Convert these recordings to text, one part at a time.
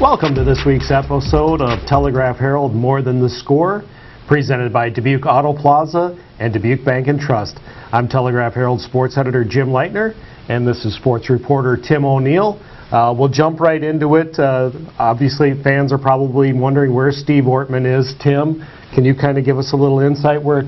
Welcome to this week's episode of Telegraph Herald More Than the Score, presented by Dubuque Auto Plaza and Dubuque Bank and Trust. I'm Telegraph Herald sports editor Jim Leitner, and this is sports reporter Tim O'Neill. We'll jump right into it. Obviously, fans are probably wondering where Steve Ortman is. Tim, can you kind of give us a little insight where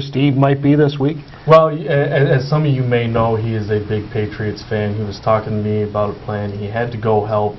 Steve might be this week? Well, as some of you may know, he is a big Patriots fan. He was talking to me about a plan. He had to go help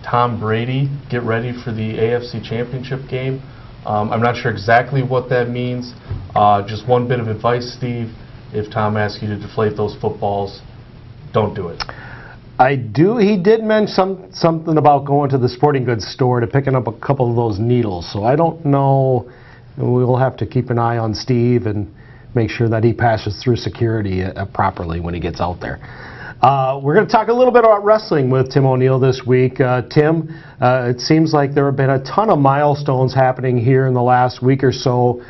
Tom Brady get ready for the AFC Championship game. I'm not sure exactly what that means. Just one bit of advice, Steve. If Tom asks you to deflate those footballs, don't do it. He did mention something about going to the sporting goods store to picking up a couple of those needles. So I don't know. We'll have to keep an eye on Steve and make sure that he passes through security properly when he gets out there. We're going to talk a little bit about wrestling with Tim O'Neill this week. Tim, it seems like there have been a ton of milestones happening here in the last week or so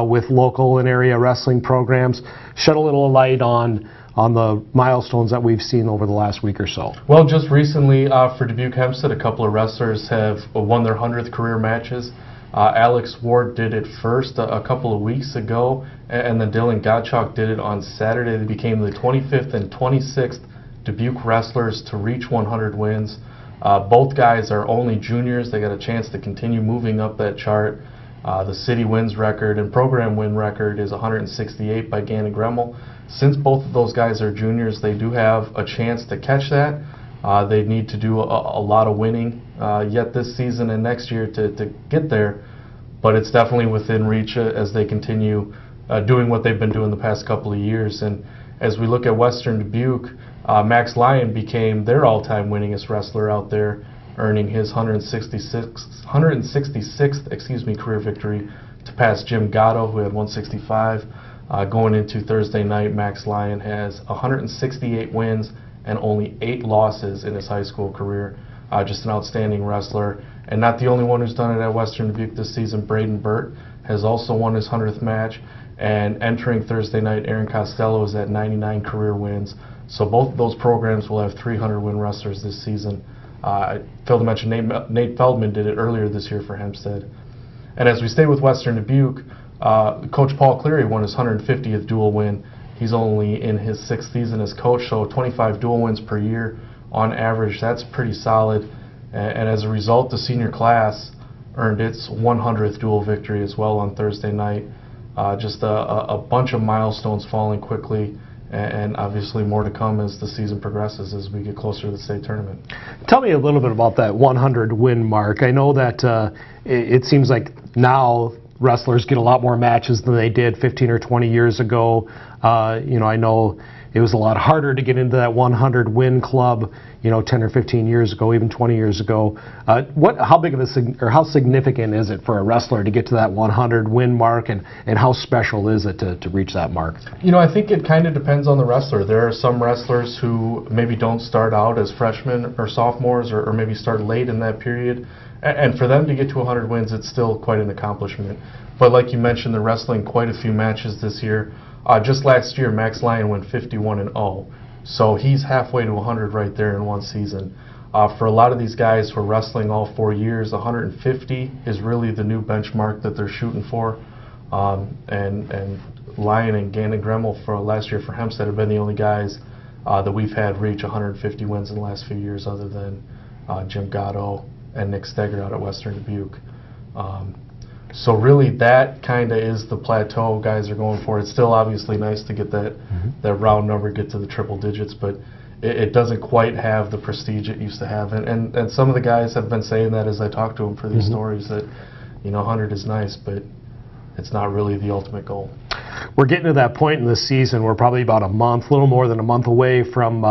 with local and area wrestling programs. Shed a little light on the milestones that we've seen over the last week or so. Well, just recently for Dubuque Hempstead, a couple of wrestlers have won their 100th career matches. Alex Ward did it first a couple of weeks ago, and then Dylan Gottschalk did it on Saturday. They became the 25th and 26th Dubuque wrestlers to reach 100 wins. Both guys are only juniors. They got a chance to continue moving up that chart. The city wins record and program win record is 168 by Gannon Gremmel. Since both of those guys are juniors, they do have a chance to catch that. They need to do a lot of winning yet this season and next year to get there, but it's definitely within reach as they continue doing what they've been doing the past couple of years. And as we look at Western Dubuque, Max Lyon became their all-time winningest wrestler out there, earning his 166th career victory to pass Jim Gatto, who had 165. Going into Thursday night, Max Lyon has 168 wins and only 8 losses in his high school career. Just an outstanding wrestler, and not the only one who's done it at Western Dubuque this season. Braden Burt has also won his 100th match, and entering Thursday night, Aaron Costello is at 99 career wins. So both of those programs will have 300-win wrestlers this season. I failed to mention Nate Feldman did it earlier this year for Hempstead. And as we stay with Western Dubuque, Coach Paul Cleary won his 150th dual win. He's only in his 6th season as coach, so 25 dual wins per year on average. That's pretty solid. And as a result, the senior class earned its 100th dual victory as well on Thursday night. Just a bunch of milestones falling quickly, and obviously more to come as the season progresses as we get closer to the state tournament. Tell me a little bit about that 100-win mark. I know that it seems like now wrestlers get a lot more matches than they did 15 or 20 years ago. I know it was a lot harder to get into that 100-win club, 10 or 15 years ago, even 20 years ago. How big of how significant is it for a wrestler to get to that 100-win mark, and how special is it to reach that mark? I think it kind of depends on the wrestler. There are some wrestlers who maybe don't start out as freshmen or sophomores, or maybe start late in that period. And for them to get to 100 wins, it's still quite an accomplishment. But like you mentioned, they're wrestling quite a few matches this year. Just last year, Max Lyon went 51-0. So he's halfway to 100 right there in one season. For a lot of these guys who are wrestling all 4 years, 150 is really the new benchmark that they're shooting for. And Lyon and Gannon Gremmel for last year for Hempstead have been the only guys that we've had reach 150 wins in the last few years, other than Jim Gatto and Nick Steger out at Western Dubuque. So really that kind of is the plateau guys are going for. It's still obviously nice to get that round number, get to the triple digits, but it doesn't quite have the prestige it used to have. And some of the guys have been saying that as I talk to them for these stories, that 100 is nice, but it's not really the ultimate goal. We're getting to that point in the season. We're probably about a little more than a month away from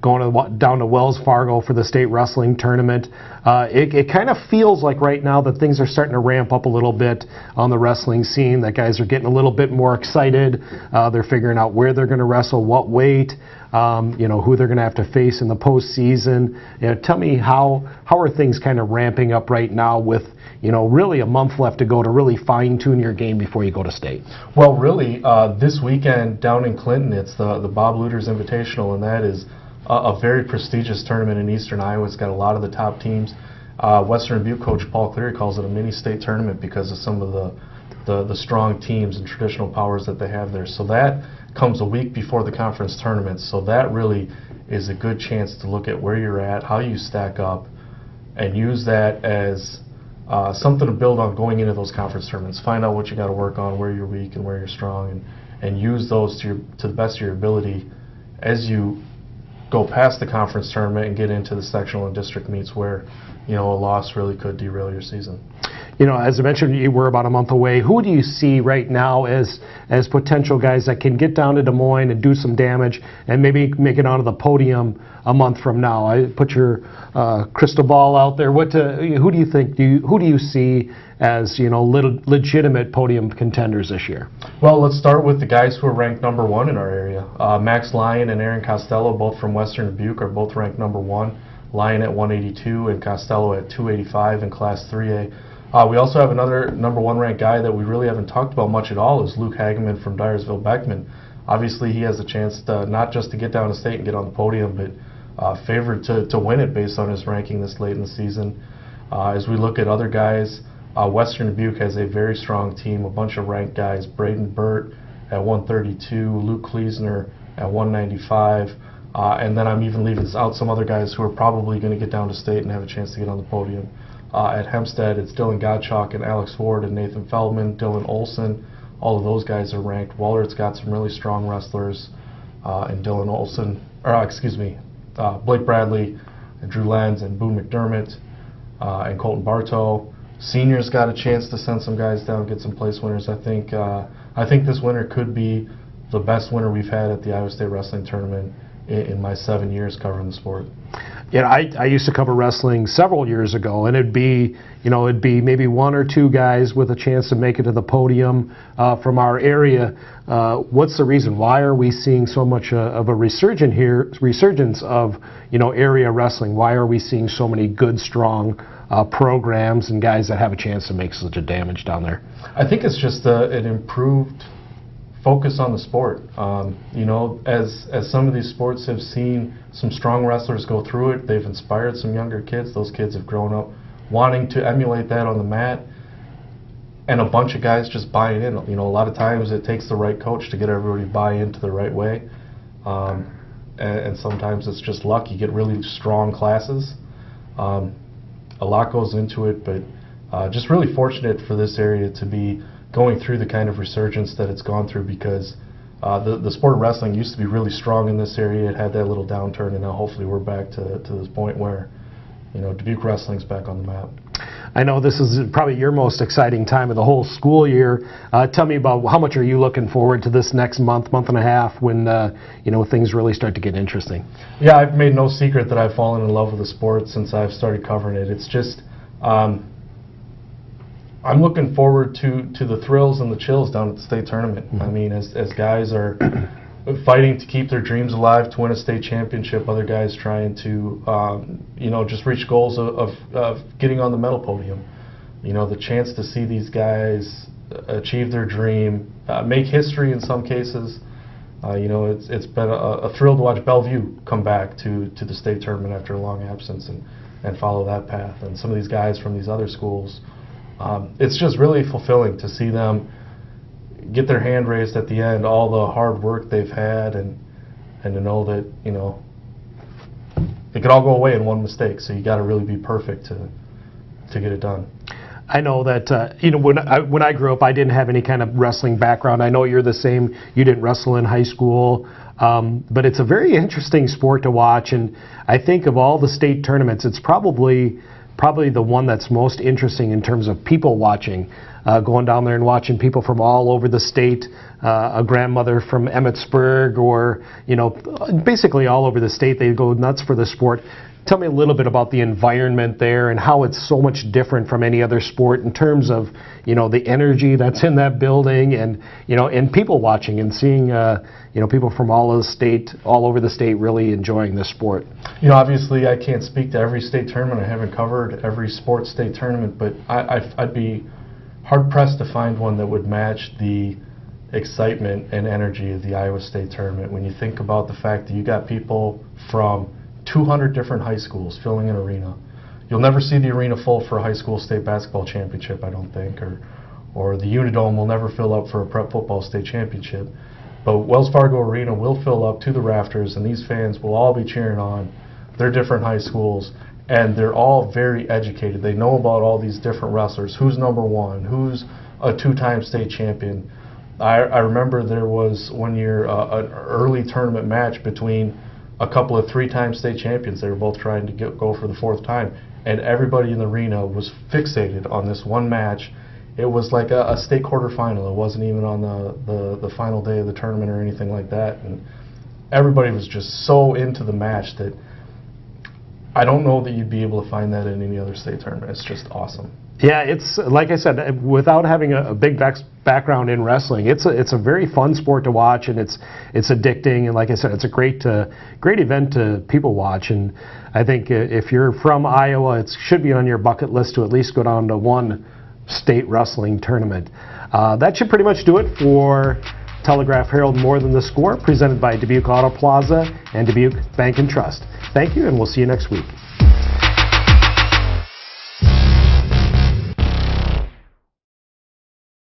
going down to Wells Fargo for the state wrestling tournament. It kind of feels like right now that things are starting to ramp up a little bit on the wrestling scene, that guys are getting a little bit more excited. They're figuring out where they're going to wrestle, what weight, who they're going to have to face in the postseason. Tell me how are things kind of ramping up right now with really a month left to go to really fine-tune your game before you go to state? Well, really, this weekend down in Clinton, it's the Bob Luters Invitational, and that is a very prestigious tournament in eastern Iowa. It's got a lot of the top teams. Western Dubuque coach Paul Cleary calls it a mini state tournament because of some of the strong teams and traditional powers that they have there. So that comes a week before the conference tournament. So that really is a good chance to look at where you're at, how you stack up, and use that as something to build on going into those conference tournaments. Find out what you got to work on, where you're weak and where you're strong, and use those to the best of your ability as you go past the conference tournament and get into the sectional and district meets where, a loss really could derail your season. As I mentioned, we're about a month away. Who do you see right now as potential guys that can get down to Des Moines and do some damage and maybe make it onto the podium a month from now? I put your crystal ball out there. Who do you think? Who do you see as legitimate podium contenders this year? Well, let's start with the guys who are ranked number 1 in our area. Max Lyon and Aaron Costello, both from Western Dubuque, are both ranked number 1. Lyon at 182 and Costello at 285 in Class 3A. We also have another number 1 ranked guy that we really haven't talked about much at all, is Luke Hageman from Dyersville-Beckman. Obviously, he has a chance to not just to get down to state and get on the podium, but favored to win it based on his ranking this late in the season. As we look at other guys, Western Dubuque has a very strong team, a bunch of ranked guys. Braden Burt at 132, Luke Kleesner at 195, and then I'm even leaving out some other guys who are probably going to get down to state and have a chance to get on the podium. At Hempstead, it's Dylan Gottschalk and Alex Ward and Nathan Feldman, Dylan Olson. All of those guys are ranked. Wallert's got some really strong wrestlers, and Blake Bradley, and Drew Lenz, and Boone McDermott, and Colton Bartow. Seniors got a chance to send some guys down, get some place winners. I think this winter could be the best winter we've had at the Iowa State Wrestling Tournament in my 7 years covering the sport. I used to cover wrestling several years ago, and it'd be maybe 1 or 2 guys with a chance to make it to the podium from our area. What's the reason? Why are we seeing so much of a resurgence of area wrestling? Why are we seeing so many good, strong programs and guys that have a chance to make such a damage down there? I think it's just an improved focus on the sport. As some of these sports have seen some strong wrestlers go through it, they've inspired some younger kids. Those kids have grown up wanting to emulate that on the mat, and a bunch of guys just buying in. A lot of times it takes the right coach to get everybody to buy into the right way, and sometimes it's just luck. You get really strong classes. A lot goes into it, but just really fortunate for this area to be going through the kind of resurgence that it's gone through, because the sport of wrestling used to be really strong in this area. It had that little downturn, and now hopefully we're back to this point where Dubuque wrestling's back on the map. I know this is probably your most exciting time of the whole school year. Tell me about how much are you looking forward to this next month and a half when things really start to get interesting? Yeah, I've made no secret that I've fallen in love with the sport since I've started covering it. It's just I'm looking forward to the thrills and the chills down at the state tournament. Mm-hmm. I mean, as guys are fighting to keep their dreams alive to win a state championship, other guys trying to just reach goals of getting on the medal podium. The chance to see these guys achieve their dream, make history in some cases. It's been a thrill to watch Bellevue come back to the state tournament after a long absence and follow that path. And some of these guys from these other schools, it's just really fulfilling to see them get their hand raised at the end, all the hard work they've had, and to know that it could all go away in one mistake. So you got to really be perfect to get it done. I know that when I grew up, I didn't have any kind of wrestling background. I know you're the same. You didn't wrestle in high school, but it's a very interesting sport to watch. And I think of all the state tournaments, it's probably the one that's most interesting in terms of people watching, going down there and watching people from all over the state, a grandmother from Emmetsburg, or basically all over the state. They go nuts for the sport. Tell me a little bit about the environment there and how it's so much different from any other sport in terms of the energy that's in that building, and and people watching and seeing people from all over the state really enjoying this sport. Obviously I can't speak to every state tournament. I haven't covered every sports state tournament, but I'd be hard pressed to find one that would match the excitement and energy of the Iowa State tournament. When you think about the fact that you got people from 200 different high schools filling an arena. You'll never see the arena full for a high school state basketball championship, I don't think, or the Unidome will never fill up for a prep football state championship. But Wells Fargo Arena will fill up to the rafters, and these fans will all be cheering on their different high schools, and they're all very educated. They know about all these different wrestlers, who's number one, who's a two-time state champion. I remember there was one year an early tournament match between a couple of three-time state champions. They were both trying to go for the fourth time, and everybody in the arena was fixated on this one match. It was like a state quarterfinal. It wasn't even on the final day of the tournament or anything like that. And everybody was just so into the match that I don't know that you'd be able to find that in any other state tournament. It's just awesome. Yeah, it's like I said, without having a big background in wrestling, it's a very fun sport to watch, and it's addicting. And like I said, it's a great event to people watch. And I think if you're from Iowa, it should be on your bucket list to at least go down to one state wrestling tournament. That should pretty much do it for Telegraph Herald More Than the Score, presented by Dubuque Auto Plaza and Dubuque Bank and Trust. Thank you, and we'll see you next week.